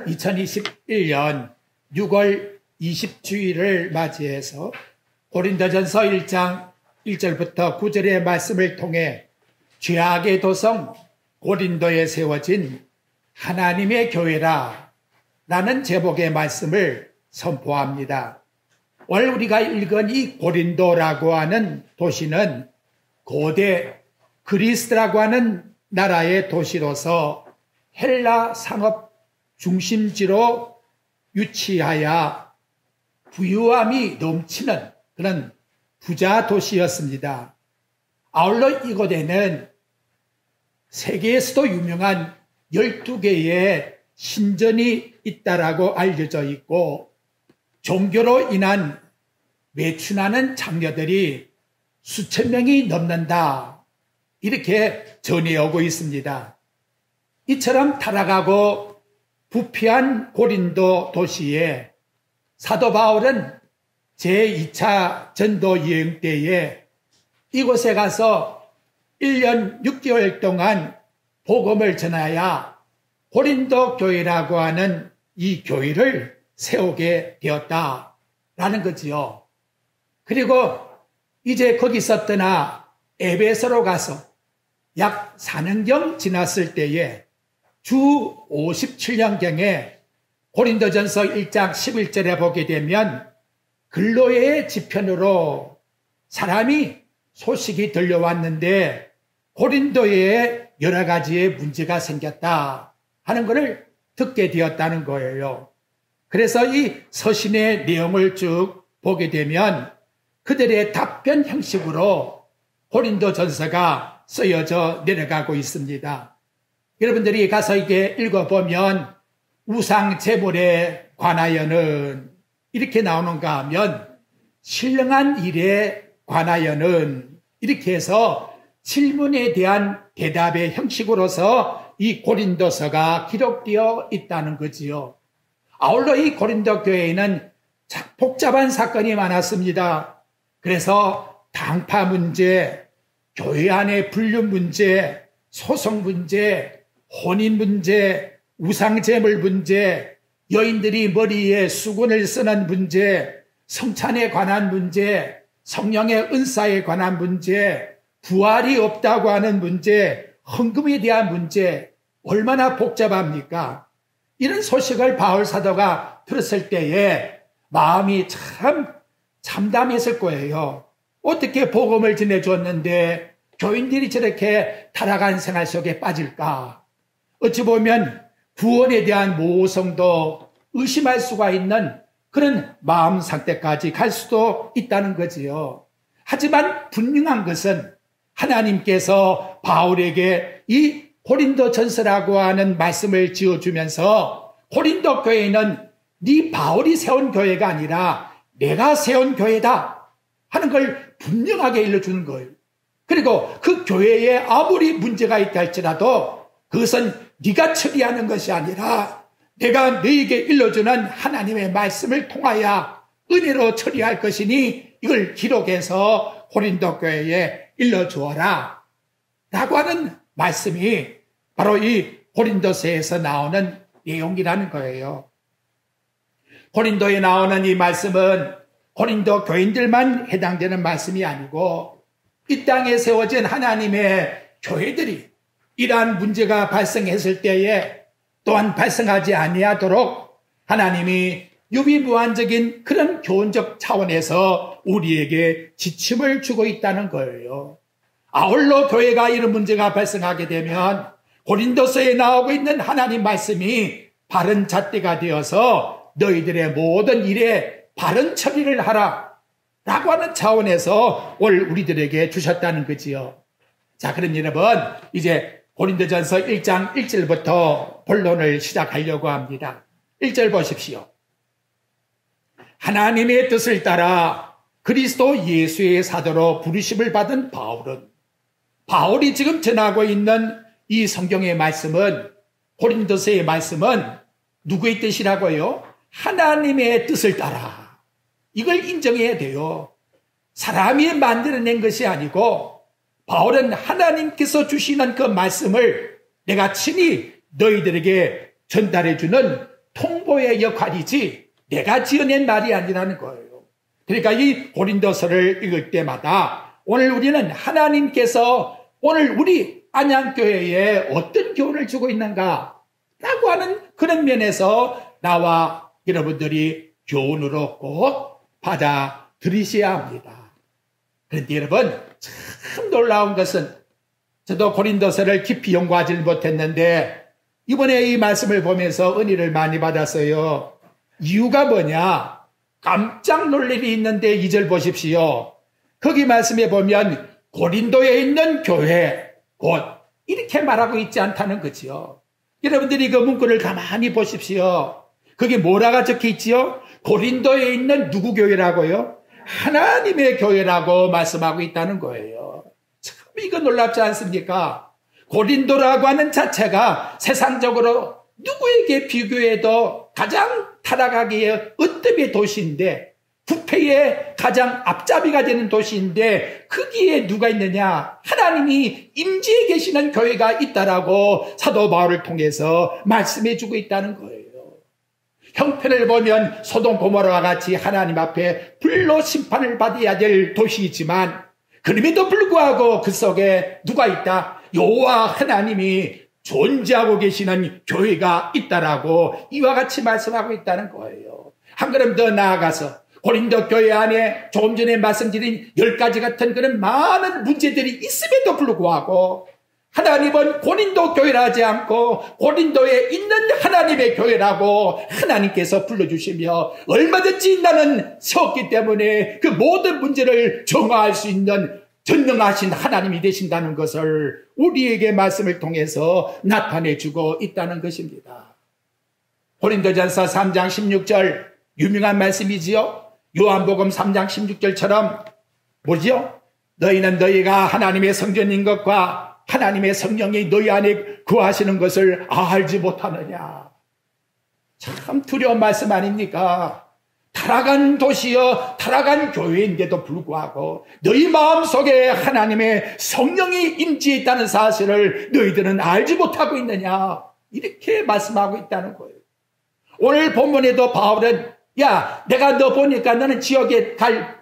2021년 6월 20주일을 맞이해서 고린도전서 1장 1절부터 9절의 말씀을 통해 죄악의 도성 고린도에 세워진 하나님의 교회라 라는 제목의 말씀을 선포합니다. 오늘 우리가 읽은 이 고린도라고 하는 도시는 고대 그리스라고 하는 나라의 도시로서 헬라 상업 중심지로 유치하여 부유함이 넘치는 그런 부자 도시였습니다. 아울러 이곳에는 세계에서도 유명한 12개의 신전이 있다라고 알려져 있고 종교로 인한 매춘하는 장녀들이 수천 명이 넘는다 이렇게 전해오고 있습니다. 이처럼 타락하고 부패한 고린도 도시에 사도 바울은 제2차 전도 여행 때에 이곳에 가서 1년 6개월 동안 복음을 전하여 고린도 교회라고 하는 이 교회를 세우게 되었다라는 거지요. 그리고 이제 거기서 떠나 에베소로 가서 약 4년경 지났을 때에 주 57년경에 고린도전서 1장 11절에 보게 되면 근로의 지편으로 사람이 소식이 들려왔는데 고린도에 여러 가지의 문제가 생겼다 하는 것을 듣게 되었다는 거예요. 그래서 이 서신의 내용을 쭉 보게 되면 그들의 답변 형식으로 고린도전서가 쓰여져 내려가고 있습니다. 여러분들이 가서 이게 읽어보면 우상 제물에 관하여는 이렇게 나오는가 하면 신령한 일에 관하여는 이렇게 해서 질문에 대한 대답의 형식으로서 이 고린도서가 기록되어 있다는 거지요. 아울러 이 고린도 교회에는 복잡한 사건이 많았습니다. 그래서 당파 문제, 교회 안의 분류 문제, 소송 문제, 혼인 문제, 우상제물 문제, 여인들이 머리에 수건을 쓰는 문제, 성찬에 관한 문제, 성령의 은사에 관한 문제, 부활이 없다고 하는 문제, 헌금에 대한 문제, 얼마나 복잡합니까? 이런 소식을 바울 사도가 들었을 때에 마음이 참 참담했을 거예요. 어떻게 복음을 전해줬는데 교인들이 저렇게 타락한 생활 속에 빠질까? 어찌 보면 구원에 대한 모성도 의심할 수가 있는 그런 마음 상태까지 갈 수도 있다는 거지요. 하지만 분명한 것은 하나님께서 바울에게 이 고린도 전서라고 하는 말씀을 지어주면서 고린도 교회는 네 바울이 세운 교회가 아니라 내가 세운 교회다 하는 걸 분명하게 일러주는 거예요. 그리고 그 교회에 아무리 문제가 있다 할지라도 그것은 네가 처리하는 것이 아니라 내가 너에게 일러주는 하나님의 말씀을 통하여 은혜로 처리할 것이니 이걸 기록해서 고린도 교회에 일러주어라 라고 하는 말씀이 바로 이 고린도서에서 나오는 내용이라는 거예요. 고린도에 나오는 이 말씀은 고린도 교인들만 해당되는 말씀이 아니고 이 땅에 세워진 하나님의 교회들이 이러한 문제가 발생했을 때에 또한 발생하지 아니하도록 하나님이 유비무한적인 그런 교훈적 차원에서 우리에게 지침을 주고 있다는 거예요. 아울러 교회가 이런 문제가 발생하게 되면 고린도서에 나오고 있는 하나님 말씀이 바른 잣대가 되어서 너희들의 모든 일에 바른 처리를 하라 라고 하는 차원에서 오늘 우리들에게 주셨다는 거지요. 자, 그럼 여러분 이제 고린도전서 1장 1절부터 본론을 시작하려고 합니다. 1절 보십시오. 하나님의 뜻을 따라 그리스도 예수의 사도로 부르심을 받은 바울이 지금 전하고 있는 이 성경의 말씀은 고린도서의 말씀은 누구의 뜻이라고요? 하나님의 뜻을 따라. 이걸 인정해야 돼요. 사람이 만들어낸 것이 아니고 바울은 하나님께서 주시는 그 말씀을 내가 친히 너희들에게 전달해주는 통보의 역할이지 내가 지어낸 말이 아니라는 거예요. 그러니까 이 고린도서를 읽을 때마다 오늘 우리는 하나님께서 오늘 우리 안양교회에 어떤 교훈을 주고 있는가 라고 하는 그런 면에서 나와 여러분들이 교훈으로 꼭 받아들이셔야 합니다. 그런데 여러분, 참 놀라운 것은 저도 고린도서를 깊이 연구하지 못했는데 이번에 이 말씀을 보면서 은혜를 많이 받았어요. 이유가 뭐냐? 깜짝 놀랄 일이 있는데 2절 보십시오. 거기 말씀에 보면 고린도에 있는 교회 곧 이렇게 말하고 있지 않다는 거지요. 여러분들이 그 문구를 가만히 보십시오. 거기 뭐라가 적혀 있지요? 고린도에 있는 누구 교회라고요? 하나님의 교회라고 말씀하고 있다는 거예요. 참 이거 놀랍지 않습니까? 고린도라고 하는 자체가 세상적으로 누구에게 비교해도 가장 타락하기에 으뜸의 도시인데 부패의 가장 앞잡이가 되는 도시인데 거기에 누가 있느냐? 하나님이 임재해 계시는 교회가 있다라고 사도 바울을 통해서 말씀해 주고 있다는 거예요. 형편을 보면 소돔 고모라와 같이 하나님 앞에 불로 심판을 받아야 될 도시이지만 그럼에도 불구하고 그 속에 누가 있다? 여호와 하나님이 존재하고 계시는 교회가 있다라고 이와 같이 말씀하고 있다는 거예요. 한 걸음 더 나아가서 고린도 교회 안에 조금 전에 말씀드린 10가지 같은 그런 많은 문제들이 있음에도 불구하고 하나님은 고린도 교회라 하지 않고 고린도에 있는 하나님의 교회라고 하나님께서 불러주시며 얼마든지 나는 세웠기 때문에 그 모든 문제를 정화할 수 있는 전능하신 하나님이 되신다는 것을 우리에게 말씀을 통해서 나타내주고 있다는 것입니다. 고린도전서 3장 16절 유명한 말씀이지요. 요한복음 3장 16절처럼 뭐지요? 너희는 너희가 하나님의 성전인 것과 하나님의 성령이 너희 안에 거하시는 것을 알지 못하느냐. 참 두려운 말씀 아닙니까? 타락한 도시여 타락한 교회인데도 불구하고 너희 마음속에 하나님의 성령이 임재했다는 사실을 너희들은 알지 못하고 있느냐. 이렇게 말씀하고 있다는 거예요. 오늘 본문에도 바울은 야 내가 너 보니까 너는 지옥에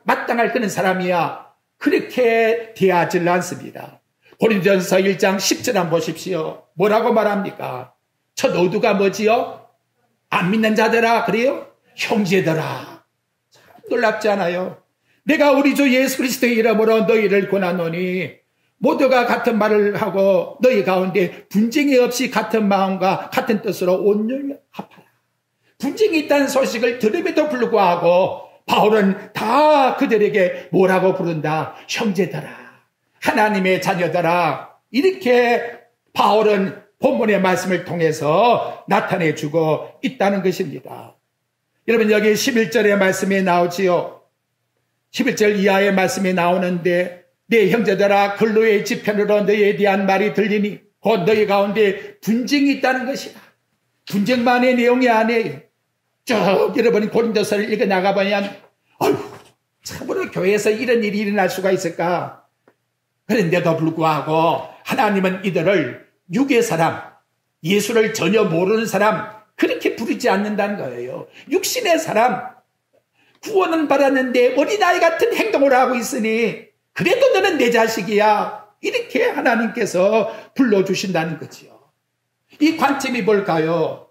마땅할 그런 사람이야. 그렇게 대하지 않습니다. 고린도전서 1장 10절 한번 보십시오. 뭐라고 말합니까? 첫 어두가 뭐지요? 안 믿는 자들아 그래요? 형제들아. 참 놀랍지 않아요? 내가 우리 주 예수 그리스도의 이름으로 너희를 권하노니 모두가 같은 말을 하고 너희 가운데 분쟁이 없이 같은 마음과 같은 뜻으로 온전히 합하라. 분쟁이 있다는 소식을 들음에도 불구하고 바울은 다 그들에게 뭐라고 부른다? 형제들아. 하나님의 자녀들아. 이렇게 바울은 본문의 말씀을 통해서 나타내주고 있다는 것입니다. 여러분 여기 11절의 말씀이 나오지요. 11절 이하의 말씀이 나오는데 내 형제들아 근로의 지편으로 너희에 대한 말이 들리니 곧 너희 가운데 분쟁이 있다는 것이다. 분쟁만의 내용이 아니에요. 쭉 여러분이 고린도서를 읽어 나가보면 참으로 교회에서 이런 일이 일어날 수가 있을까? 그런데도 불구하고 하나님은 이들을 육의 사람, 예수를 전혀 모르는 사람 그렇게 부르지 않는다는 거예요. 육신의 사람, 구원은 받았는데 어린아이 같은 행동을 하고 있으니 그래도 너는 내 자식이야. 이렇게 하나님께서 불러주신다는 거지요. 이 관점이 뭘까요?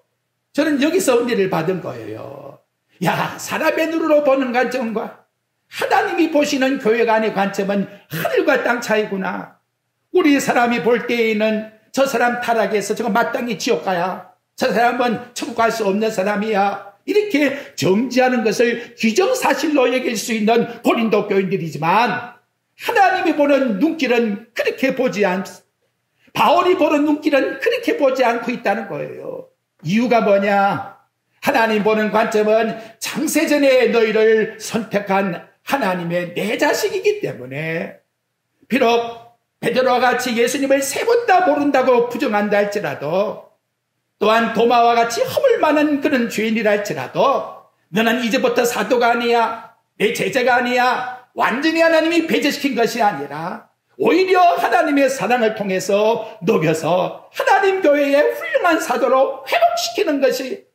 저는 여기서 은혜를 받은 거예요. 야, 사람의 눈으로 보는 관점과 하나님이 보시는 교회 간의 관점은 하늘과 땅 차이구나. 우리 사람이 볼 때에는 저 사람 타락해서 저거 마땅히 지옥 가야. 저 사람은 천국 갈 수 없는 사람이야. 이렇게 정지하는 것을 기정사실로 여길 수 있는 고린도 교인들이지만 하나님이 보는 눈길은 그렇게 보지 않습니다. 바울이 보는 눈길은 그렇게 보지 않고 있다는 거예요. 이유가 뭐냐? 하나님 보는 관점은 창세전에 너희를 선택한 하나님의 내 자식이기 때문에 비록 베드로와 같이 예수님을 세 번 다 모른다고 부정한다 할지라도 또한 도마와 같이 허물 많은 그런 죄인이라 할지라도 너는 이제부터 사도가 아니야. 내 제자가 아니야. 완전히 하나님이 배제시킨 것이 아니라 오히려 하나님의 사랑을 통해서 녹여서 하나님 교회의 훌륭한 사도로 회복시키는 것이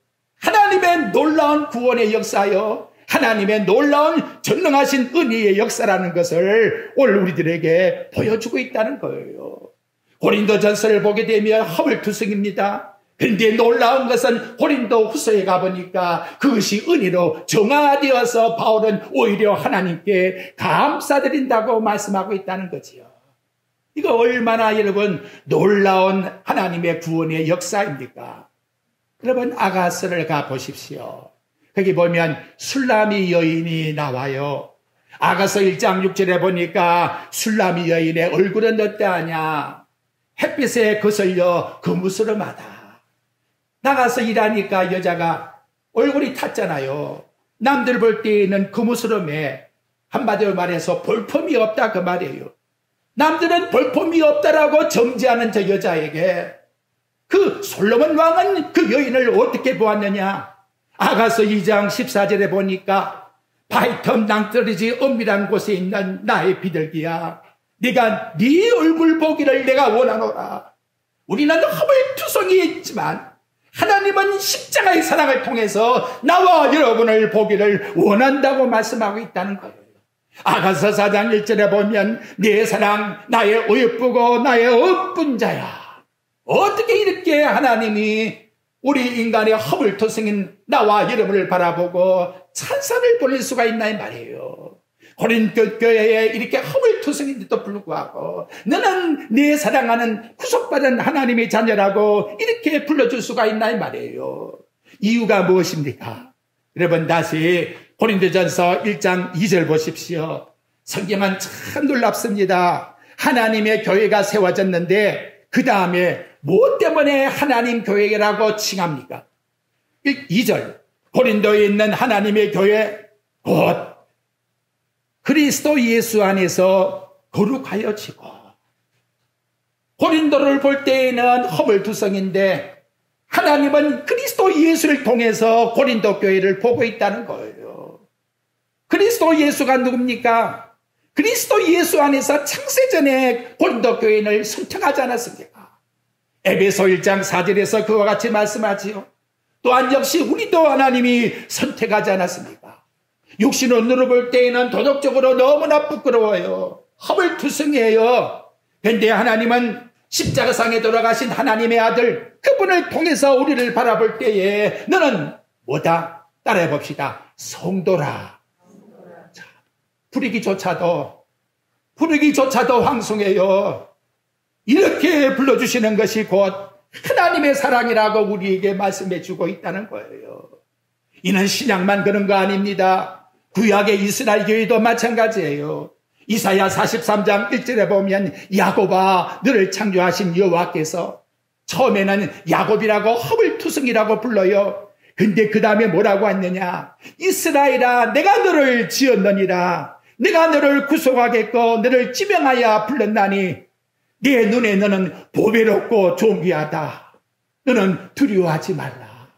하나님의 놀라운 구원의 역사요, 하나님의 놀라운 전능하신 은혜의 역사라는 것을 오늘 우리들에게 보여주고 있다는 거예요. 고린도전서를 보게 되면 허물투성입니다. 그런데 놀라운 것은 고린도 후서에 가보니까 그것이 은혜로 정화되어서 바울은 오히려 하나님께 감사드린다고 말씀하고 있다는 거지요. 이거 얼마나 여러분 놀라운 하나님의 구원의 역사입니까? 여러분 아가서를 가보십시오. 거기 보면 술라미 여인이 나와요. 아가서 1장 6절에 보니까 술라미 여인의 얼굴은 어떠하냐? 햇빛에 거슬려 거무스름하다. 나가서 일하니까 여자가 얼굴이 탔잖아요. 남들 볼 때는 거무스름해. 한마디로 말해서 볼품이 없다 그 말이에요. 남들은 볼품이 없다라고 정죄하는 저 여자에게 그 솔로몬 왕은 그 여인을 어떻게 보았느냐? 아가서 2장 14절에 보니까 바위틈 낭떠러지 은밀한 곳에 있는 나의 비둘기야, 네가 네 얼굴 보기를 내가 원하노라. 우리는 허물투성이 있지만 하나님은 십자가의 사랑을 통해서 나와 여러분을 보기를 원한다고 말씀하고 있다는 거예요. 아가서 4장 1절에 보면 내 사랑 나의 어여쁘고 나의 어쁜 자야. 어떻게 이렇게 하나님이 우리 인간의 허물투성인 나와 여러분을 바라보고 찬사를 보낼 수가 있나 이 말이에요. 고린도 교회에 이렇게 허물투성인데도 불구하고 너는 내 사랑하는 구속받은 하나님의 자녀라고 이렇게 불러줄 수가 있나 이 말이에요. 이유가 무엇입니까? 여러분 다시 고린도전서 1장 2절 보십시오. 성경은 참 놀랍습니다. 하나님의 교회가 세워졌는데 그 다음에 무엇 때문에 하나님 교회라고 칭합니까? 2절 고린도에 있는 하나님의 교회 곧 그리스도 예수 안에서 거룩하여지고, 고린도를 볼 때에는 허물투성인데 하나님은 그리스도 예수를 통해서 고린도 교회를 보고 있다는 거예요. 그리스도 예수가 누굽니까? 그리스도 예수 안에서 창세전에 고린도 교회를 선택하지 않았습니까? 에베소 1장 4절에서 그와 같이 말씀하지요. 또한 역시 우리도 하나님이 선택하지 않았습니까? 육신으로 볼 때에는 도덕적으로 너무나 부끄러워요. 허물투성이에요. 그런데 하나님은 십자가상에 돌아가신 하나님의 아들 그분을 통해서 우리를 바라볼 때에 너는 뭐다? 따라해 봅시다. 성도라. 자, 부르기조차도 황송해요. 이렇게 불러주시는 것이 곧 하나님의 사랑이라고 우리에게 말씀해 주고 있다는 거예요. 이는 신약만 그런 거 아닙니다. 구약의 이스라엘 교회도 마찬가지예요. 이사야 43장 1절에 보면 야곱아 너를 창조하신 여호와께서, 처음에는 야곱이라고 허물투성이라고 불러요. 근데 그 다음에 뭐라고 했느냐? 이스라엘아 내가 너를 지었느니라. 내가 너를 구속하겠고 너를 지명하여 불렀나니 내 눈에 너는 보배롭고 존귀하다. 너는 두려워하지 말라.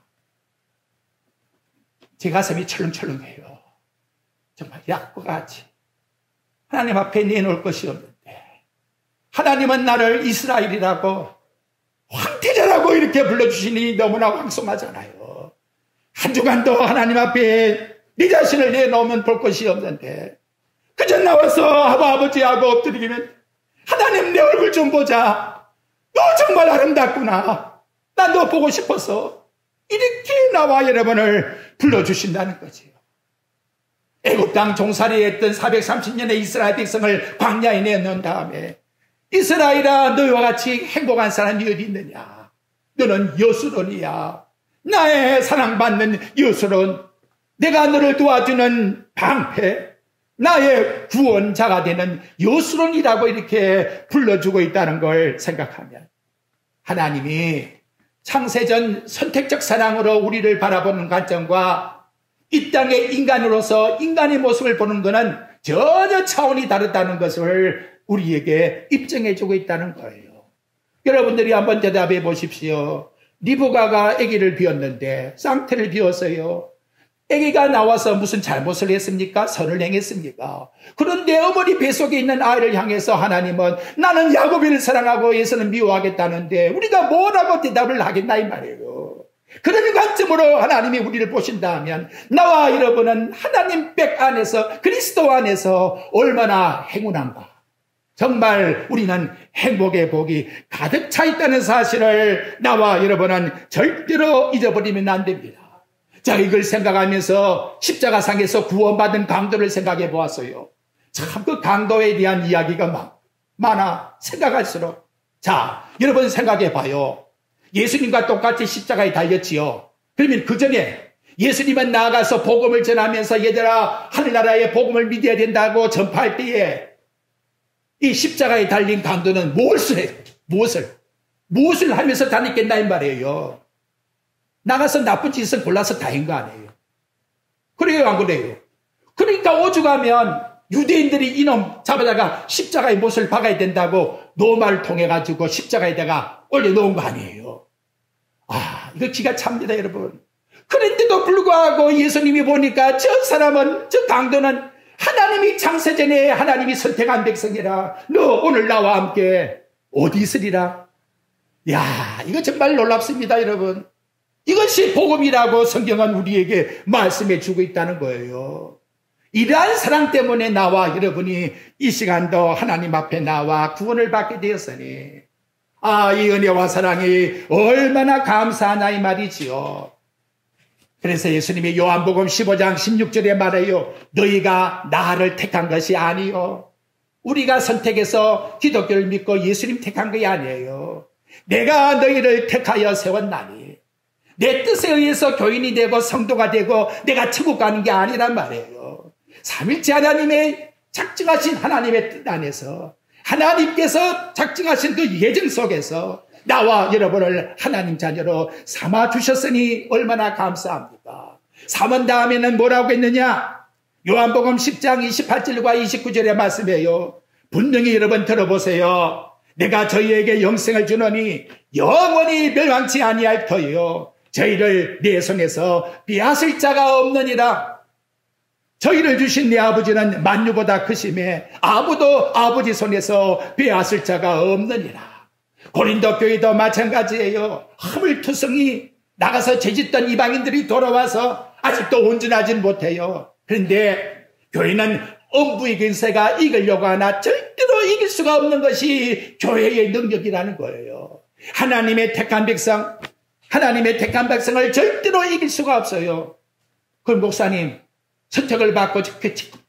제 가슴이 철렁철렁해요. 정말 약과 같이 하나님 앞에 내놓을 것이 없는데 하나님은 나를 이스라엘이라고 황태자라고 이렇게 불러주시니 너무나 황송하잖아요. 한 주간도 하나님 앞에 네 자신을 내놓으면 볼 것이 없는데 그저 나와서 아버지하고 엎드리면 하나님 내 얼굴 좀 보자. 너 정말 아름답구나. 난 너 보고 싶어서 이렇게 나와 여러분을 불러주신다는 거지요. 애굽 땅 종살이 했던 430년의 이스라엘 백성을 광야에 내놓은 다음에 이스라엘아 너희와 같이 행복한 사람이 어디 있느냐? 너는 여수론이야. 나의 사랑받는 여수론. 내가 너를 도와주는 방패. 나의 구원자가 되는 여수론이라고 이렇게 불러주고 있다는 걸 생각하면 하나님이 창세전 선택적 사랑으로 우리를 바라보는 관점과 이 땅의 인간으로서 인간의 모습을 보는 것은 전혀 차원이 다르다는 것을 우리에게 입증해주고 있다는 거예요. 여러분들이 한번 대답해 보십시오. 리브가가 아기를 비웠는데 쌍태를 비웠어요. 아기가 나와서 무슨 잘못을 했습니까? 선을 행했습니까? 그런데 어머니 뱃속에 있는 아이를 향해서 하나님은 나는 야곱을 사랑하고 예수는 미워하겠다는데 우리가 뭐라고 대답을 하겠나 이 말이에요. 그런 관점으로 하나님이 우리를 보신다면 나와 여러분은 하나님 백 안에서 그리스도 안에서 얼마나 행운한가. 정말 우리는 행복의 복이 가득 차 있다는 사실을 나와 여러분은 절대로 잊어버리면 안 됩니다. 자, 이걸 생각하면서 십자가상에서 구원받은 강도를 생각해 보았어요. 참 그 강도에 대한 이야기가 많아. 생각할수록. 자, 여러분 생각해 봐요. 예수님과 똑같이 십자가에 달렸지요. 그러면 그 전에 예수님은 나아가서 복음을 전하면서 얘들아 하늘나라의 복음을 믿어야 된다고 전파할 때에 이 십자가에 달린 강도는 무엇을 하면서 다녔겠나 이 말이에요. 나가서 나쁜 짓을 골라서 다닌 거 아니에요. 그래요, 안 그래요? 그러니까 오죽하면 유대인들이 이놈 잡아다가 십자가에 못을 박아야 된다고 노마를 통해 가지고 십자가에다가 올려놓은 거 아니에요. 아, 이거 기가 찹니다, 여러분. 그런데도 불구하고 예수님이 보니까 저 사람은, 저 강도는 하나님이 창세전에 하나님이 선택한 백성이라. 너 오늘 나와 함께 어디 있으리라? 야, 이거 정말 놀랍습니다, 여러분. 이것이 복음이라고 성경은 우리에게 말씀해 주고 있다는 거예요. 이러한 사랑 때문에 나와 여러분이 이 시간도 하나님 앞에 나와 구원을 받게 되었으니, 아, 이 은혜와 사랑이 얼마나 감사하나 이 말이지요. 그래서 예수님이 요한복음 15장 16절에 말해요. 너희가 나를 택한 것이 아니요. 우리가 선택해서 기독교를 믿고 예수님 택한 것이 아니에요. 내가 너희를 택하여 세웠나니 내 뜻에 의해서 교인이 되고 성도가 되고 내가 천국 가는 게 아니란 말이에요. 삼일째 하나님의 작정하신 하나님의 뜻 안에서 하나님께서 작정하신 그 예정 속에서 나와 여러분을 하나님 자녀로 삼아주셨으니 얼마나 감사합니까? 삼은 다음에는 뭐라고 했느냐? 요한복음 10장 28절과 29절에 말씀해요. 분명히 여러분 들어보세요. 내가 저희에게 영생을 주노니 영원히 멸망치 아니할 터이요. 저희를 내 손에서 빼앗을 자가 없느니라. 저희를 주신 내 아버지는 만유보다 크심에 아무도 아버지 손에서 빼앗을 자가 없느니라. 고린도 교회도 마찬가지예요. 하물투성이 나가서 죄짓던 이방인들이 돌아와서 아직도 온전하진 못해요. 그런데 교회는 엄부의 근세가 이기려고 하나 절대로 이길 수가 없는 것이 교회의 능력이라는 거예요. 하나님의 택한 백성을 절대로 이길 수가 없어요. 그럼 목사님, 선택을 받고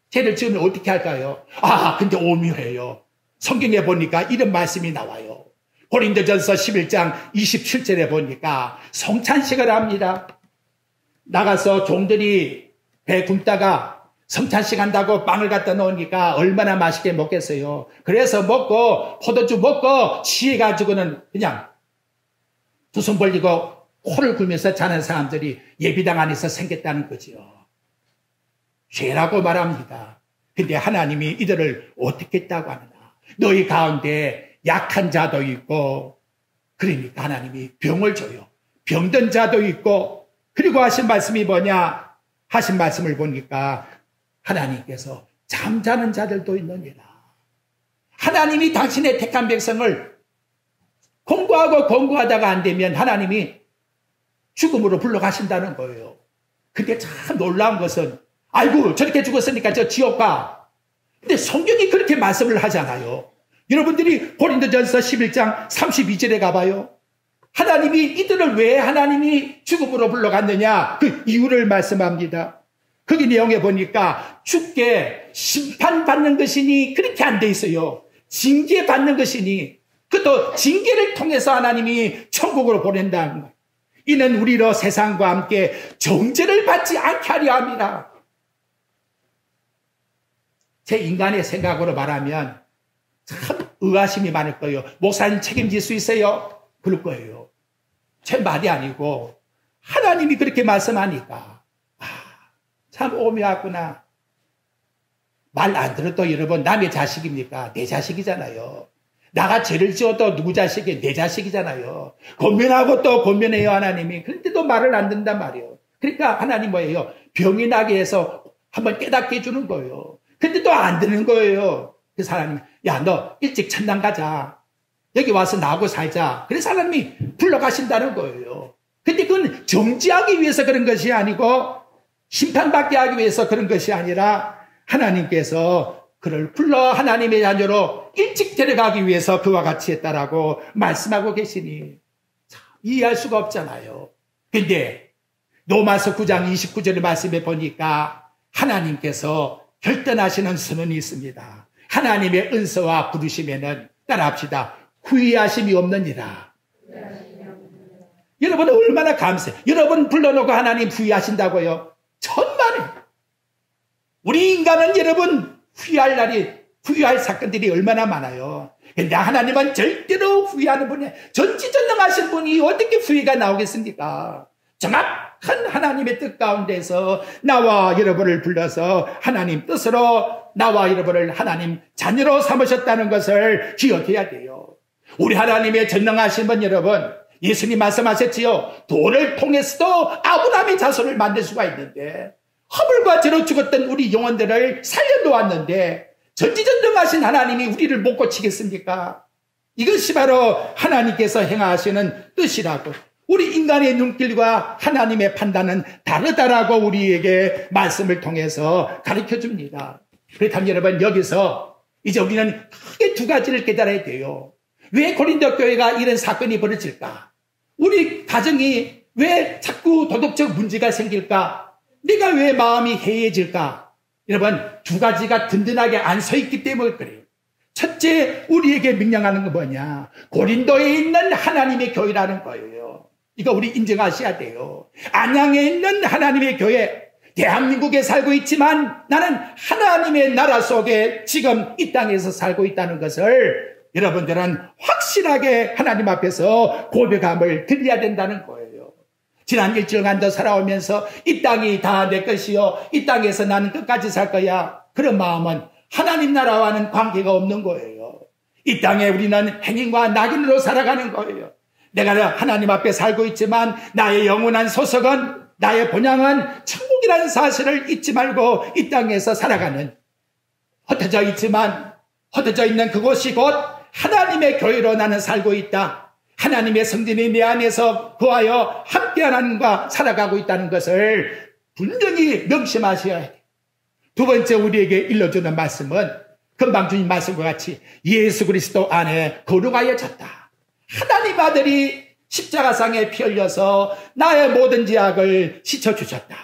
죄를 지으면 어떻게 할까요? 아, 근데 오묘해요. 성경에 보니까 이런 말씀이 나와요. 고린도전서 11장 27절에 보니까 성찬식을 합니다. 나가서 종들이 배 굶다가 성찬식 한다고 빵을 갖다 놓으니까 얼마나 맛있게 먹겠어요. 그래서 먹고 포도주 먹고 취해가지고는 그냥 두 손 벌리고 코를 굴면서 자는 사람들이 예비당 안에서 생겼다는 거지요. 죄라고 말합니다. 근데 하나님이 이들을 어떻게 했다고 하느냐. 너희 가운데 약한 자도 있고, 그러니까 하나님이 병을 줘요. 병든 자도 있고, 그리고 하신 말씀이 뭐냐? 하신 말씀을 보니까 하나님께서 잠자는 자들도 있느니라. 하나님이 당신의 택한 백성을 공부하다가 안 되면 하나님이 죽음으로 불러가신다는 거예요. 근데 참 놀라운 것은, 아이고, 저렇게 죽었으니까 저 지옥 가. 근데 성경이 그렇게 말씀을 하잖아요. 여러분들이 고린도전서 11장 32절에 가봐요. 하나님이 이들을 왜 하나님이 죽음으로 불러갔느냐 그 이유를 말씀합니다. 거기 내용에 보니까 죽게 심판받는 것이니 그렇게 안 돼 있어요. 징계받는 것이니 그것도 징계를 통해서 하나님이 천국으로 보낸다는 거예요. 이는 우리로 세상과 함께 정죄를 받지 않게 하려 합니다. 제 인간의 생각으로 말하면 참 의아심이 많을 거예요. 목사님 책임질 수 있어요? 그럴 거예요. 제 말이 아니고 하나님이 그렇게 말씀하니까 참 오묘하구나. 말 안 들어도 여러분 남의 자식입니까? 내 자식이잖아요. 나가 죄를 지어도 누구 자식이? 내 자식이잖아요. 권면하고 또 권면해요 하나님이. 그런데도 말을 안 듣는단 말이에요. 그러니까 하나님 뭐예요? 병이 나게 해서 한번 깨닫게 해주는 거예요. 근데 또 안 듣는 거예요. 그래서 하나님, 야, 너 일찍 천당 가자. 여기 와서 나하고 살자. 그래서 하나님이 불러가신다는 거예요. 근데 그건 정지하기 위해서 그런 것이 아니고 심판받게 하기 위해서 그런 것이 아니라 하나님께서 그를 불러 하나님의 자녀로 일찍 데려가기 위해서 그와 같이 했다라고 말씀하고 계시니 이해할 수가 없잖아요. 근데 로마서 9장 29절의 말씀에 보니까 하나님께서 결단하시는 선언이 있습니다. 하나님의 은서와 부르심에는 따라합시다. 후회하심이 없느니라. 여러분 얼마나 감사해요. 여러분 불러놓고 하나님 후회하신다고요? 천만에. 우리 인간은 여러분 후회할 사건들이 얼마나 많아요. 근데 하나님은 절대로 후회하는 분이, 전지전능하신 분이 어떻게 후회가 나오겠습니까? 정확한 하나님의 뜻 가운데서 나와 여러분을 불러서 하나님 뜻으로 나와 여러분을 하나님 자녀로 삼으셨다는 것을 기억해야 돼요. 우리 하나님의 전능하심은 여러분, 예수님 말씀하셨지요. 돌을 통해서도 아브라함의 자손을 만들 수가 있는데 허물과 죄로 죽었던 우리 영혼들을 살려놓았는데 전지전능하신 하나님이 우리를 못 고치겠습니까? 이것이 바로 하나님께서 행하시는 뜻이라고. 우리 인간의 눈길과 하나님의 판단은 다르다라고 우리에게 말씀을 통해서 가르쳐줍니다. 그렇다면 여러분 여기서 이제 우리는 크게 두 가지를 깨달아야 돼요. 왜 고린도 교회가 이런 사건이 벌어질까? 우리 가정이 왜 자꾸 도덕적 문제가 생길까? 내가 왜 마음이 해이해질까? 여러분 두 가지가 든든하게 안 서 있기 때문에 그래요. 첫째, 우리에게 명령하는 건 뭐냐? 고린도에 있는 하나님의 교회라는 거예요. 이거 우리 인정하셔야 돼요. 안양에 있는 하나님의 교회, 대한민국에 살고 있지만 나는 하나님의 나라 속에 지금 이 땅에서 살고 있다는 것을 여러분들은 확실하게 하나님 앞에서 고백함을 드려야 된다는 거예요. 지난 일주일간 더 살아오면서 이 땅이 다 내 것이요, 이 땅에서 나는 끝까지 살 거야, 그런 마음은 하나님 나라와는 관계가 없는 거예요. 이 땅에 우리는 행인과 낙인으로 살아가는 거예요. 내가 하나님 앞에 살고 있지만 나의 영원한 소속은, 나의 본향은 천국이라는 사실을 잊지 말고 이 땅에서 살아가는, 흩어져 있지만 흩어져 있는 그곳이 곧 하나님의 교회로 나는 살고 있다. 하나님의 성전이 내 안에서 거하여 함께 하나님과 살아가고 있다는 것을 분명히 명심하셔야 해요. 두 번째 우리에게 일러주는 말씀은 금방 주님 말씀과 같이 예수 그리스도 안에 거룩하여졌다. 하나님 아들이 십자가상에 피 흘려서 나의 모든 죄악을 씻어주셨다.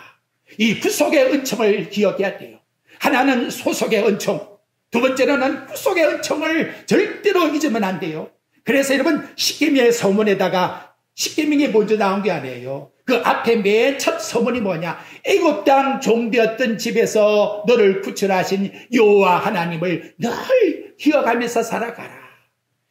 이 구속의 은총을 기억해야 돼요. 하나는 소속의 은총, 두 번째로는 구속의 은총을 절대로 잊으면 안 돼요. 그래서 여러분 십계명의 서문에다가, 십계명이 먼저 나온 게 아니에요. 그 앞에 맨 첫 서문이 뭐냐? 애굽 땅 종되었던 집에서 너를 구출하신 여호와 하나님을 늘 기억하면서 살아가라.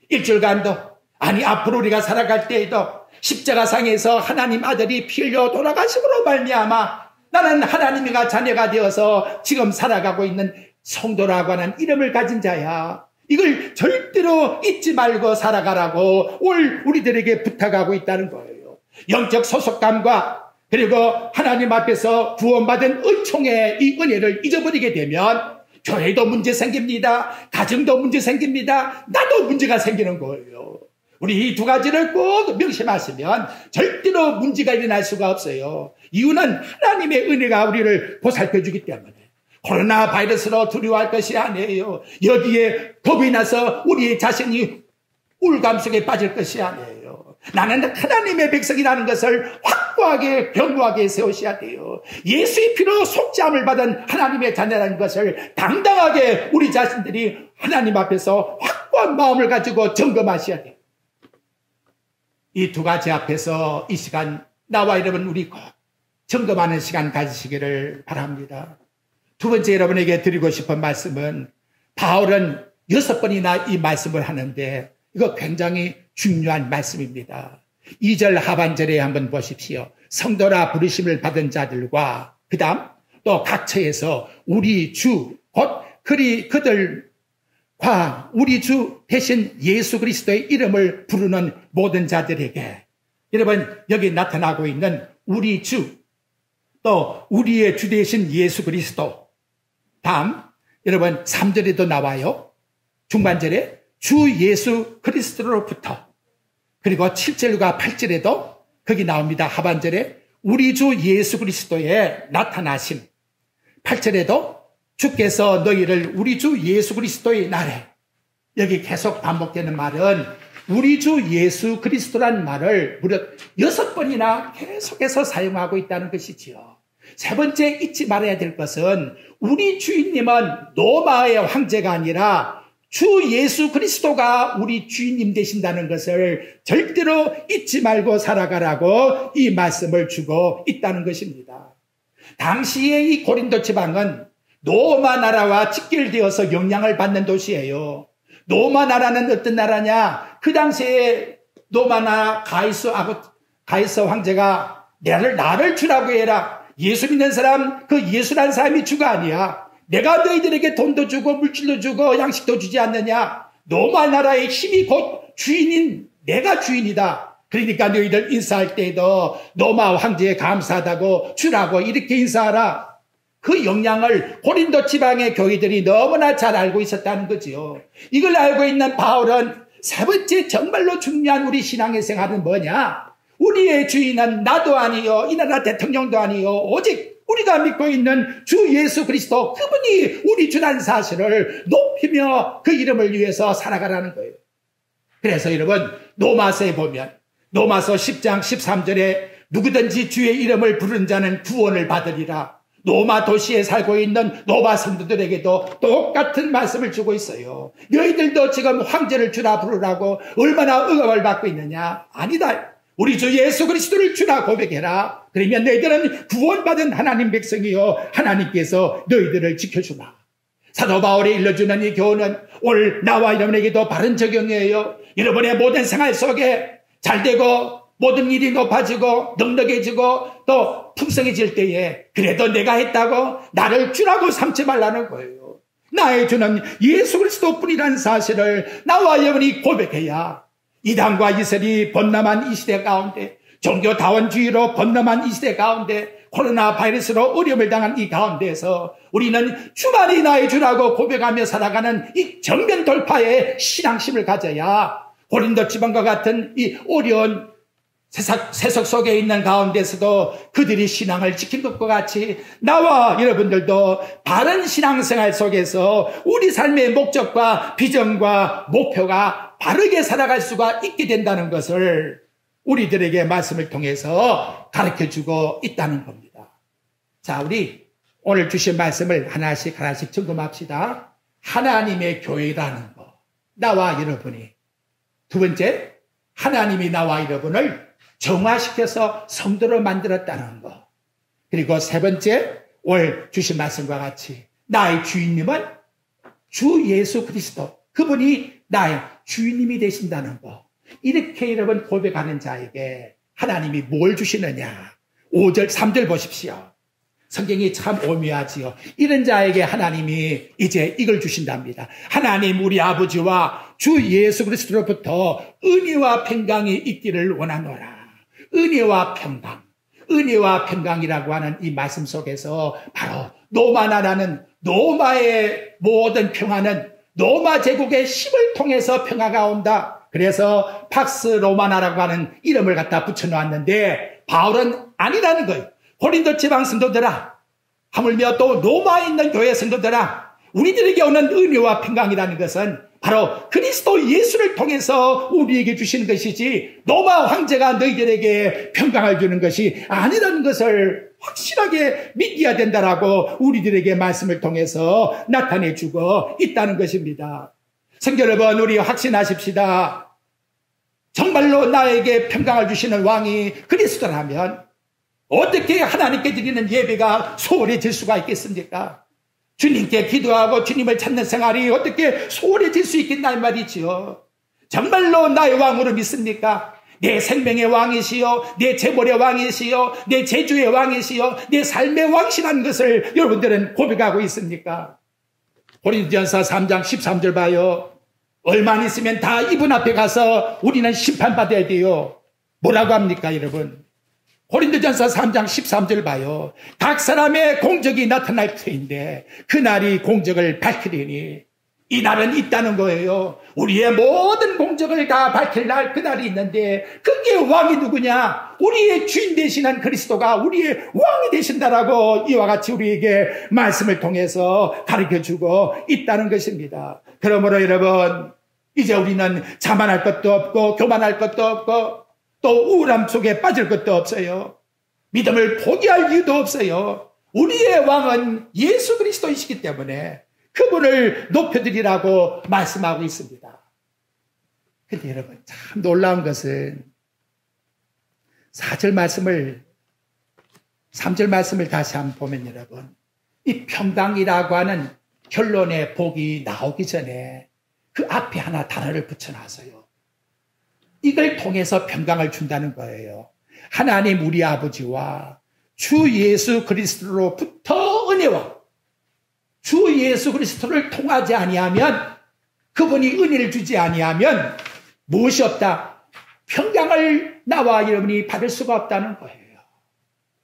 일주일간도, 아니 앞으로 우리가 살아갈 때에도 십자가상에서 하나님 아들이 피 흘려 돌아가심으로 말미암아 나는 하나님의 자녀가 되어서 지금 살아가고 있는 성도라고 하는 이름을 가진 자야. 이걸 절대로 잊지 말고 살아가라고 우리들에게 부탁하고 있다는 거예요. 영적 소속감과 그리고 하나님 앞에서 구원받은 은총의 이 은혜를 잊어버리게 되면 교회도 문제 생깁니다. 가정도 문제 생깁니다. 나도 문제가 생기는 거예요. 우리 이 두 가지를 꼭 명심하시면 절대로 문제가 일어날 수가 없어요. 이유는 하나님의 은혜가 우리를 보살펴주기 때문에. 코로나 바이러스로 두려워할 것이 아니에요. 여기에 겁이 나서 우리 자신이 울감 속에 빠질 것이 아니에요. 나는 하나님의 백성이라는 것을 확고하게 견고하게 세우셔야 돼요. 예수의 피로 속죄함을 받은 하나님의 자녀라는 것을 당당하게 우리 자신들이 하나님 앞에서 확고한 마음을 가지고 점검하셔야 돼요. 이 두 가지 앞에서 이 시간 나와 여러분 우리 꼭 점검하는 시간 가지시기를 바랍니다. 두 번째 여러분에게 드리고 싶은 말씀은, 바울은 6번이나 이 말씀을 하는데 이거 굉장히 중요한 말씀입니다. 2절 하반절에 한번 보십시오. 성도라 부르심을 받은 자들과 그 다음 또 각처에서 우리 주 곧 그들과 우리 주 대신 예수 그리스도의 이름을 부르는 모든 자들에게, 여러분 여기 나타나고 있는 우리 주, 또 우리의 주 대신 예수 그리스도, 다음 여러분 3절에도 나와요. 중반절에 주 예수 그리스도로부터, 그리고 7절과 8절에도 거기 나옵니다. 하반절에 우리 주 예수 그리스도의 나타나심. 8절에도 주께서 너희를 우리 주 예수 그리스도의 날에, 여기 계속 반복되는 말은 우리 주 예수 그리스도란 말을 무려 6번이나 계속해서 사용하고 있다는 것이지요. 세 번째 잊지 말아야 될 것은 우리 주인님은 로마의 황제가 아니라 주 예수 그리스도가 우리 주인님 되신다는 것을 절대로 잊지 말고 살아가라고 이 말씀을 주고 있다는 것입니다. 당시에 이 고린도 지방은 로마 나라와 직결되어서 영향을 받는 도시예요. 로마 나라는 어떤 나라냐? 그 당시에 로마 나라 가이서 황제가 나를 주라고 해라. 예수 믿는 사람, 그 예수라는 사람이 주가 아니야. 내가 너희들에게 돈도 주고 물질도 주고 양식도 주지 않느냐? 로마 나라의 힘이 곧 주인인 내가 주인이다. 그러니까 너희들 인사할 때에도 로마 황제에 감사하다고 주라고 이렇게 인사하라. 그 영향을 고린도 지방의 교회들이 너무나 잘 알고 있었다는 거지요. 이걸 알고 있는 바울은 세 번째 정말로 중요한 우리 신앙의 생활은 뭐냐? 우리의 주인은 나도 아니요, 이 나라 대통령도 아니요, 오직 우리가 믿고 있는 주 예수 그리스도, 그분이 우리 주라는 사실을 높이며 그 이름을 위해서 살아가라는 거예요. 그래서 여러분, 로마서에 보면 로마서 10장 13절에 누구든지 주의 이름을 부른 자는 구원을 받으리라. 로마 도시에 살고 있는 로마 성도들에게도 똑같은 말씀을 주고 있어요. 너희들도 지금 황제를 주라 부르라고 얼마나 응답을 받고 있느냐? 아니다. 우리 주 예수 그리스도를 주라 고백해라. 그러면 너희들은 구원받은 하나님 백성이요, 하나님께서 너희들을 지켜주라. 사도 바울이 일러주는 이 교훈은 오늘 나와 여러분에게도 바른 적용이에요. 여러분의 모든 생활 속에 잘되고 모든 일이 높아지고 넉넉해지고 또 풍성해질 때에 그래도 내가 했다고 나를 주라고 삼지 말라는 거예요. 나의 주는 예수 그리스도뿐이라는 사실을 나와 여러분이 고백해야 이단과 이슬이 번남한 이 시대 가운데, 종교다원주의로 번남한 이 시대 가운데, 코로나 바이러스로 어려움을 당한 이 가운데에서 우리는 주만이 나의 주라고 고백하며 살아가는 이 정면 돌파의 신앙심을 가져야 고린도 지방과 같은 이 어려운 세속 속에 있는 가운데서도 그들이 신앙을 지킨 것과 같이 나와 여러분들도 바른 신앙생활 속에서 우리 삶의 목적과 비전과 목표가 바르게 살아갈 수가 있게 된다는 것을 우리들에게 말씀을 통해서 가르쳐주고 있다는 겁니다. 자, 우리 오늘 주신 말씀을 하나씩 점검합시다. 하나님의 교회라는 거, 나와 여러분이. 두 번째, 하나님이 나와 여러분을 정화시켜서 성도로 만들었다는 거. 그리고 세 번째, 오늘 주신 말씀과 같이 나의 주인님은 주 예수 그리스도, 그분이 나의 주인님이 되신다는 거. 이렇게 여러분 고백하는 자에게 하나님이 뭘 주시느냐? 5절 3절 보십시오. 성경이 참 오묘하지요. 이런 자에게 하나님이 이제 이걸 주신답니다. 하나님 우리 아버지와 주 예수 그리스도로부터 은혜와 평강이 있기를 원하노라. 은혜와 평강, 은혜와 평강이라고 하는 이 말씀 속에서 바로 로마 나라는, 로마의 모든 평화는 로마 제국의 힘을 통해서 평화가 온다. 그래서 팍스 로마나라고 하는 이름을 갖다 붙여놓았는데 바울은 아니라는 거예요. 고린도 지방 성도들아, 하물며 또 로마에 있는 교회 성도들아, 우리들에게 오는 은혜와 평강이라는 것은 바로 그리스도 예수를 통해서 우리에게 주시는 것이지 로마 황제가 너희들에게 평강을 주는 것이 아니라는 것을 확실하게 믿어야 된다라고 우리들에게 말씀을 통해서 나타내주고 있다는 것입니다. 성도 여러분, 우리 확신하십시다. 정말로 나에게 평강을 주시는 왕이 그리스도라면 어떻게 하나님께 드리는 예배가 소홀해질 수가 있겠습니까? 주님께 기도하고 주님을 찾는 생활이 어떻게 소홀해질 수 있겠나 이 말이지요. 정말로 나의 왕으로 믿습니까? 내 생명의 왕이시요, 내 재물의 왕이시요, 내 재주의 왕이시요, 내 삶의 왕이라는 것을 여러분들은 고백하고 있습니까? 고린도전서 3장 13절 봐요. 얼마 있으면 다 이분 앞에 가서 우리는 심판받아야 돼요. 뭐라고 합니까 여러분? 고린도전서 3장 13절 봐요. 각 사람의 공적이 나타날 터인데 그날이 공적을 밝히리니 이 날은 있다는 거예요. 우리의 모든 공적을 다 밝힐 날, 그날이 있는데 그게 왕이 누구냐? 우리의 주인 되시는 그리스도가 우리의 왕이 되신다라고 이와 같이 우리에게 말씀을 통해서 가르쳐주고 있다는 것입니다. 그러므로 여러분, 이제 우리는 자만할 것도 없고 교만할 것도 없고 또 우울함 속에 빠질 것도 없어요. 믿음을 포기할 이유도 없어요. 우리의 왕은 예수 그리스도이시기 때문에 그분을 높여드리라고 말씀하고 있습니다. 근데 여러분, 참 놀라운 것은 3절 말씀을 다시 한번 보면 여러분, 이 평강이라고 하는 결론의 복이 나오기 전에 그 앞에 하나 단어를 붙여놨어요. 이걸 통해서 평강을 준다는 거예요. 하나님 우리 아버지와 주 예수 그리스도로부터 은혜와 주 예수 그리스도를 통하지 아니하면, 그분이 은혜를 주지 아니하면 무엇이 없다? 평강을 나와 여러분이 받을 수가 없다는 거예요.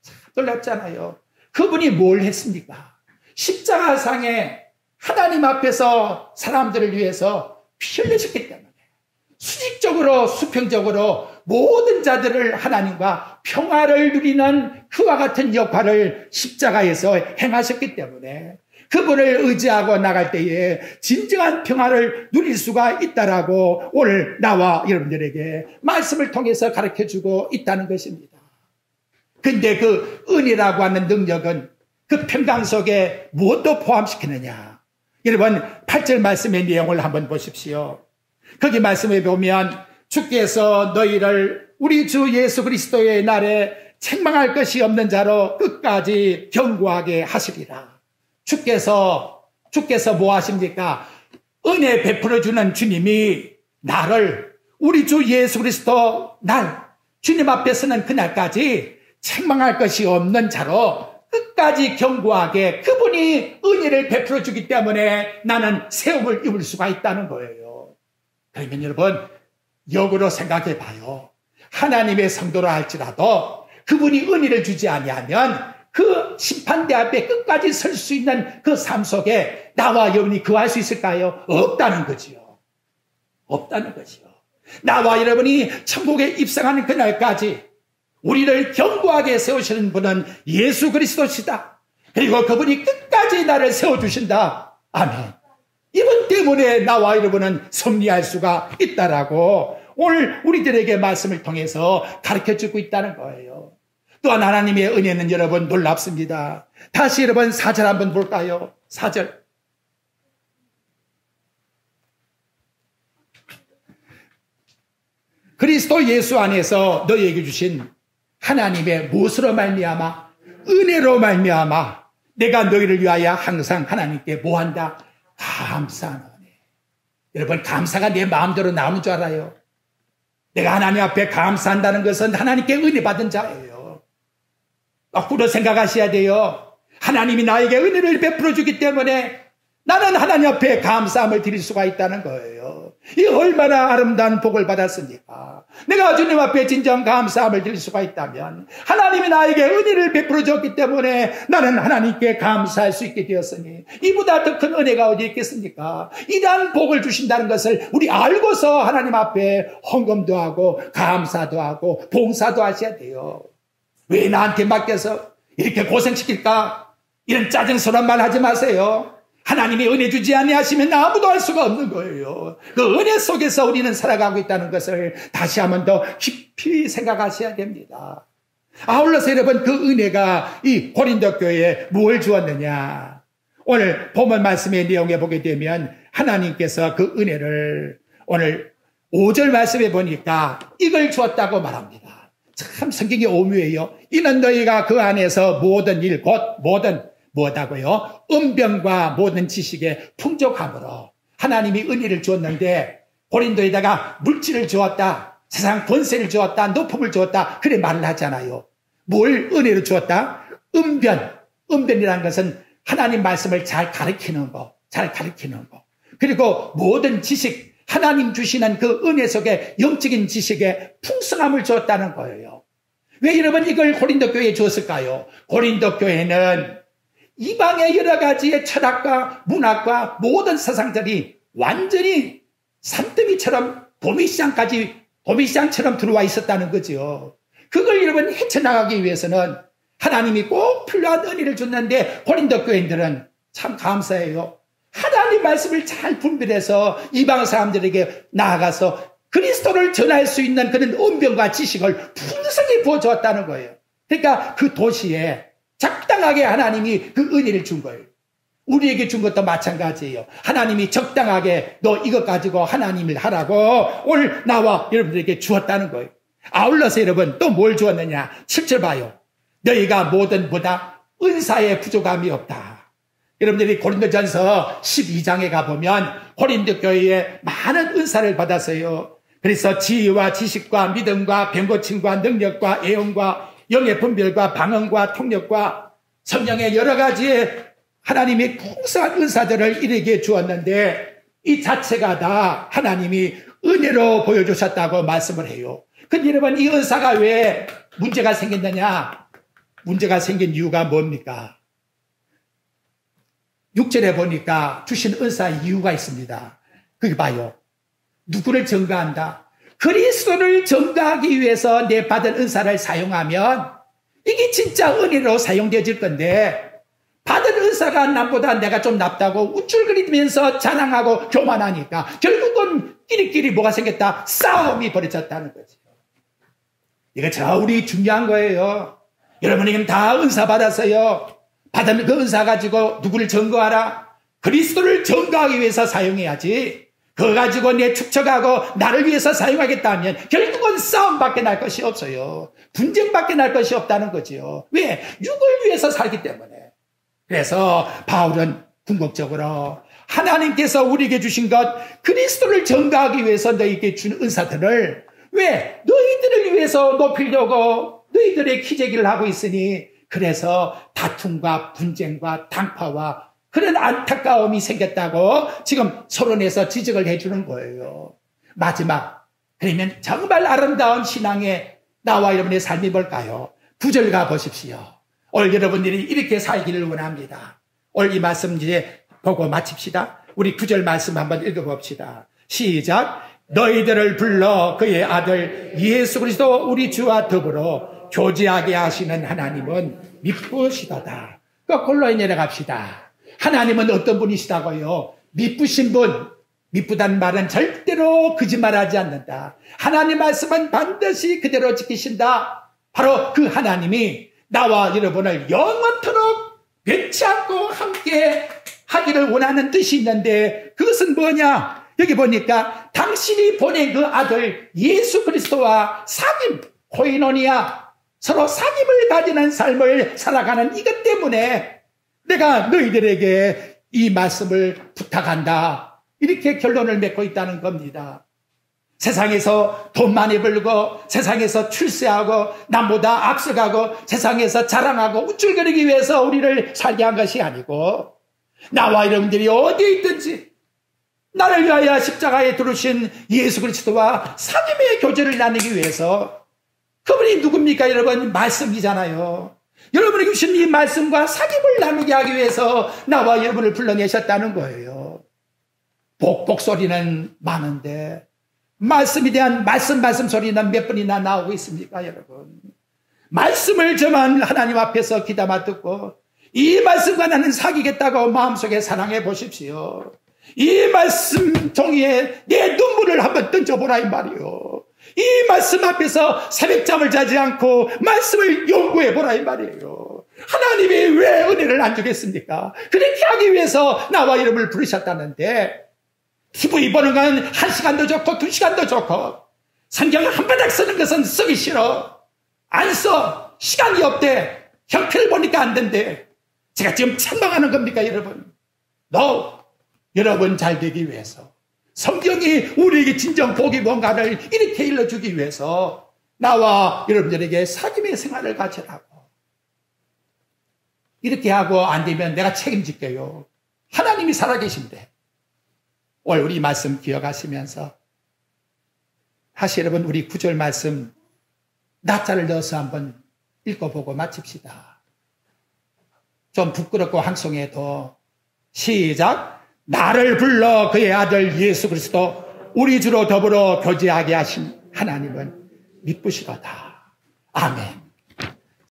참 놀랍잖아요. 그분이 뭘 했습니까? 십자가상에 하나님 앞에서 사람들을 위해서 피 흘리셨기 때문에 수직적으로 수평적으로 모든 자들을 하나님과 평화를 누리는 그와 같은 역할을 십자가에서 행하셨기 때문에 그분을 의지하고 나갈 때에 진정한 평화를 누릴 수가 있다라고 오늘 나와 여러분들에게 말씀을 통해서 가르쳐주고 있다는 것입니다. 근데 그 은혜라고 하는 능력은 그 평강 속에 무엇도 포함시키느냐? 여러분 8절 말씀의 내용을 한번 보십시오. 거기 말씀에 보면 주께서 너희를 우리 주 예수 그리스도의 날에 책망할 것이 없는 자로 끝까지 견고하게 하시리라. 주께서 뭐 하십니까? 은혜 베풀어주는 주님이 나를 우리 주 예수 그리스도 날 주님 앞에 서는 그날까지 책망할 것이 없는 자로 끝까지 견고하게 그분이 은혜를 베풀어주기 때문에 나는 세움을 입을 수가 있다는 거예요. 그러면 여러분 역으로 생각해 봐요. 하나님의 성도라 할지라도 그분이 은혜를 주지 아니하면 그 심판대 앞에 끝까지 설 수 있는 그 삶 속에 나와 여러분이 거할 수 있을까요? 없다는 거지요. 없다는 거지요. 나와 여러분이 천국에 입성하는 그날까지 우리를 견고하게 세우시는 분은 예수 그리스도시다. 그리고 그분이 끝까지 나를 세워주신다. 아멘. 이분 때문에 나와 여러분은 승리할 수가 있다라고 오늘 우리들에게 말씀을 통해서 가르쳐주고 있다는 거예요. 또한 하나님의 은혜는 여러분 놀랍습니다. 다시 여러분 4절 한번 볼까요? 4절. 그리스도 예수 안에서 너희에게 주신 하나님의 무엇으로 말미암아? 은혜로 말미암아 내가 너희를 위하여 항상 하나님께 뭐한다? 감사하는 은혜. 여러분 감사가 내 마음대로 나오는 줄 알아요? 내가 하나님 앞에 감사한다는 것은 하나님께 은혜 받은 자예요. 거꾸로 생각하셔야 돼요. 하나님이 나에게 은혜를 베풀어 주기 때문에 나는 하나님 앞에 감사함을 드릴 수가 있다는 거예요. 이 얼마나 아름다운 복을 받았습니까? 내가 주님 앞에 진정 감사함을 드릴 수가 있다면 하나님이 나에게 은혜를 베풀어 줬기 때문에 나는 하나님께 감사할 수 있게 되었으니 이보다 더 큰 은혜가 어디 있겠습니까? 이러한 복을 주신다는 것을 우리 알고서 하나님 앞에 헌금도 하고 감사도 하고 봉사도 하셔야 돼요. 왜 나한테 맡겨서 이렇게 고생시킬까? 이런 짜증스러운 말 하지 마세요. 하나님이 은혜 주지 아니하시면 아무도 할 수가 없는 거예요. 그 은혜 속에서 우리는 살아가고 있다는 것을 다시 한번 더 깊이 생각하셔야 됩니다. 아울러서 여러분 그 은혜가 이 고린도 교회에 무엇을 주었느냐? 오늘 본문 말씀의 내용에 보게 되면 하나님께서 그 은혜를 오늘 5절 말씀에 보니까 이걸 주었다고 말합니다. 참 성경이 오묘해요. 이는 너희가 그 안에서 모든 일 곧 모든 뭐다고요? 은병과 모든 지식의 풍족함으로 하나님이 은혜를 주었는데 고린도에다가 물질을 주었다. 세상 권세를 주었다. 높음을 주었다. 그래 말을 하잖아요. 뭘 은혜를 주었다? 은변이라는 것은 하나님 말씀을 잘 가르치는 거. 그리고 모든 지식, 하나님 주시는 그 은혜 속에 영적인 지식에 풍성함을 주었다는 거예요. 왜 여러분 이걸 고린도 교회에 주었을까요? 고린도 교회는 이방의 여러 가지의 철학과 문학과 모든 세상들이 완전히 산더미처럼 도미시장처럼 들어와 있었다는 거죠. 그걸 여러분 헤쳐나가기 위해서는 하나님이 꼭 필요한 은혜를 줬는데 고린도 교인들은 참 감사해요. 하나님 말씀을 잘 분별해서 이방 사람들에게 나아가서 그리스도를 전할 수 있는 그런 언변과 지식을 풍성히 부어주었다는 거예요. 그러니까 그 도시에 적당하게 하나님이 그 은혜를 준 거예요. 우리에게 준 것도 마찬가지예요. 하나님이 적당하게 너 이것 가지고 하나님을 하라고 오늘 나와 여러분들에게 주었다는 거예요. 아울러서 여러분 또 뭘 주었느냐? 7절 봐요. 너희가 뭐든 보다 은사에 부족함이 없다. 여러분들이 고린도전서 12장에 가보면 고린도 교회에 많은 은사를 받았어요. 그래서 지혜와 지식과 믿음과 병고침과 능력과 애용과 영의 분별과 방언과 통역과 성령의 여러 가지의 하나님의 풍성한 은사들을 이르게 주었는데 이 자체가 다 하나님이 은혜로 보여주셨다고 말씀을 해요. 근데 여러분 이 은사가 왜 문제가 생겼느냐? 문제가 생긴 이유가 뭡니까? 6절에 보니까 주신 은사의 이유가 있습니다. 거기 봐요. 누구를 증거한다? 그리스도를 증거하기 위해서 내 받은 은사를 사용하면 이게 진짜 은혜로 사용되어질 건데 받은 은사가 남보다 내가 좀 낫다고 우쭐거리면서 자랑하고 교만하니까 결국은 끼리끼리 뭐가 생겼다? 싸움이 벌어졌다는 거죠. 이거 우리 중요한 거예요. 여러분에게는 다 은사 받았어요. 받은 그 은사 가지고 누구를 증거하라? 그리스도를 증거하기 위해서 사용해야지. 그거 가지고 내 축적하고 나를 위해서 사용하겠다 하면 결국은 싸움밖에 날 것이 없어요. 분쟁밖에 날 것이 없다는 거죠. 왜? 육을 위해서 살기 때문에. 그래서 바울은 궁극적으로 하나님께서 우리에게 주신 것 그리스도를 증거하기 위해서 너희에게 준 은사들을 왜? 너희들을 위해서 높이려고 너희들의 기재기를 하고 있으니 그래서 다툼과 분쟁과 당파와 그런 안타까움이 생겼다고 지금 서론에서 지적을 해주는 거예요. 마지막 그러면 정말 아름다운 신앙의 나와 여러분의 삶이 뭘까요? 9절 가보십시오. 오늘 여러분들이 이렇게 살기를 원합니다. 오늘 이 말씀 이제 보고 마칩시다. 우리 9절 말씀 한번 읽어봅시다. 시작. 너희들을 불러 그의 아들 예수 그리스도 우리 주와 더불어 교제하게 하시는 하나님은 미쁘시도다. 거꾸로 내려갑시다. 하나님은 어떤 분이시다고요? 미쁘신 분. 미쁘다는 말은 절대로 거짓말하지 않는다. 하나님 말씀은 반드시 그대로 지키신다. 바로 그 하나님이 나와 여러분을 영원토록 변치 않고 함께 하기를 원하는 뜻이 있는데 그것은 뭐냐? 여기 보니까 당신이 보낸 그 아들 예수 그리스도와 사귐, 코이노니아, 서로 사귐을 가지는 삶을 살아가는 이것 때문에 내가 너희들에게 이 말씀을 부탁한다. 이렇게 결론을 맺고 있다는 겁니다. 세상에서 돈 많이 벌고 세상에서 출세하고 남보다 앞서가고 세상에서 자랑하고 우쭐거리기 위해서 우리를 살게 한 것이 아니고 나와 여러분들이 어디에 있든지 나를 위하여 십자가에 두르신 예수 그리스도와 사귐의 교제를 나누기 위해서 그분이 누굽니까 여러분? 말씀이잖아요. 여러분에게 주신 이 말씀과 사귐을 나누게 하기 위해서 나와 여러분을 불러내셨다는 거예요. 복복 소리는 많은데 말씀에 대한 말씀 소리는 몇 번이나 나오고 있습니까 여러분? 말씀을 저만 하나님 앞에서 귀담아 듣고 이 말씀과 나는 사귀겠다고 마음속에 사랑해 보십시오. 이 말씀 종이에 내 눈물을 한번 던져보라 이 말이요. 이 말씀 앞에서 새벽잠을 자지 않고 말씀을 연구해보라 이 말이에요. 하나님이 왜 은혜를 안 주겠습니까? 그렇게 하기 위해서 나와 여러분을 부르셨다는데 TV 보는 건 1시간도 좋고 2시간도 좋고 성경을 한 바닥 쓰는 것은 쓰기 싫어. 안 써. 시간이 없대. 형편을 보니까 안 된대. 제가 지금 책망하는 겁니까 여러분? No. 여러분 잘 되기 위해서 성경이 우리에게 진정 복이 뭔가를 이렇게 일러주기 위해서 나와 여러분들에게 사귐의 생활을 가지라고. 이렇게 하고 안 되면 내가 책임질게요. 하나님이 살아계신데. 오늘 우리 말씀 기억하시면서 다시 여러분 우리 9절 말씀 낮자를 넣어서 한번 읽어보고 마칩시다. 좀 부끄럽고 황송해도 시작. 나를 불러 그의 아들 예수 그리스도 우리 주로 더불어 교제하게 하신 하나님은 미쁘시도다. 아멘.